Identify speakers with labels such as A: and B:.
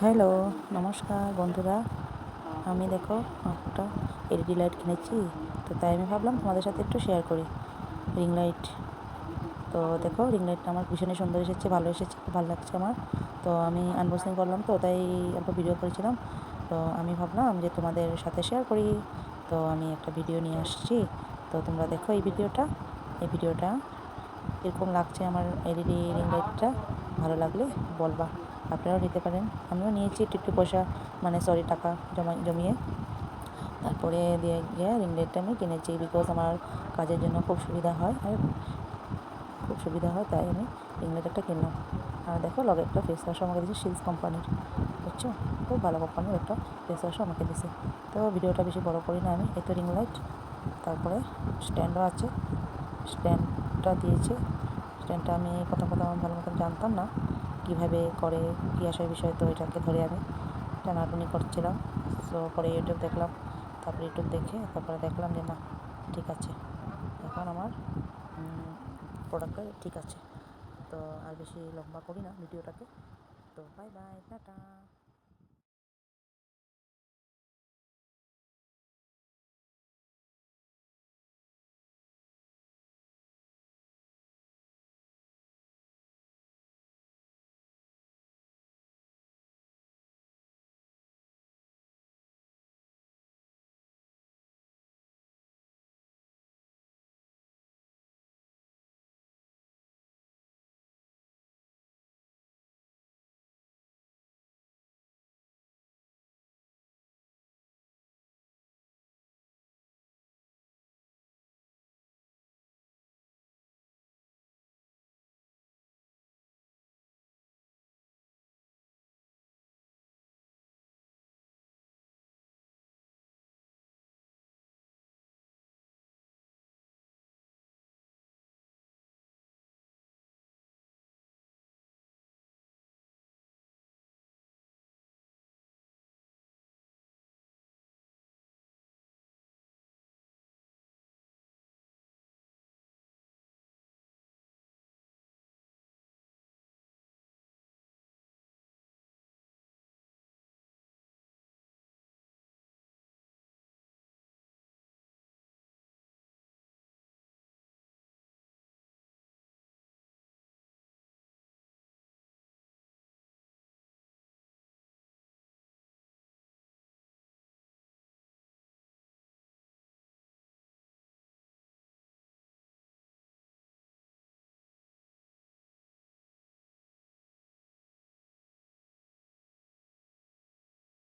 A: Hello, নমস্কার বন্ধুরা। আমি দেখো একটা এলইডি লাইট কিনেছি, তো তাই আমি ভাবলাম তোমাদের সাথে একটু শেয়ার করি। রিং লাইট, তো দেখো রিং লাইটটা আমার ভীষণই সুন্দর এসেছে, ভালো এসেছে, খুব ভালো লাগছে আমার। তো আমি আনবক্সিং করলাম, তো তাই একটা ভিডিও করেছিলাম। তো আমি ভাবলাম যে তোমাদের সাথে শেয়ার করি, তো আমি একটা ভিডিও নিয়ে আসছি। তো তোমরা দেখো এই ভিডিওটা কীরকম লাগছে আমার এলইডি রিং লাইটটা। ভালো লাগলে বলবা, আপনারাও নিতে পারেন। আমিও নিয়েছি একটু একটু পয়সা, টাকা জমিয়ে। তারপরে দিয়ে গিয়ে রিং লাইটটা আমি কিনেছি, বিকজ আমার কাজের জন্য খুব সুবিধা হয়, তাই আমি রিং লাইট একটা কিনলাম। আর দেখো লগে একটা ফেস ওয়াশও আমাকে দিয়েছে, শিলস কোম্পানির, বুঝছো? খুব ভালো কোম্পানির একটা ফেস ওয়াশও আমাকে দিয়েছে। তো ভিডিওটা বেশি বড় করি না আমি, এই তো রিং লাইট। তারপরে স্ট্যান্ডও আছে, স্ট্যান্ডটা দিয়েছে। স্ট্যান্ডটা আমি প্রথম ভালো মতন জানতাম না কীভাবে করে, কী আসার বিষয়। তো এটাকে ধরে আমি টানাটুনি করছিলাম। সো পরে ইউটিউব দেখলাম, তারপরে ইউটিউব দেখে তারপরে দেখলাম যে না, ঠিক আছে, এখন আমার প্রোডাক্টটা ঠিক আছে। তো আর বেশি লম্বা করি না ভিডিওটাকে। তো বাই বাই, টাটা।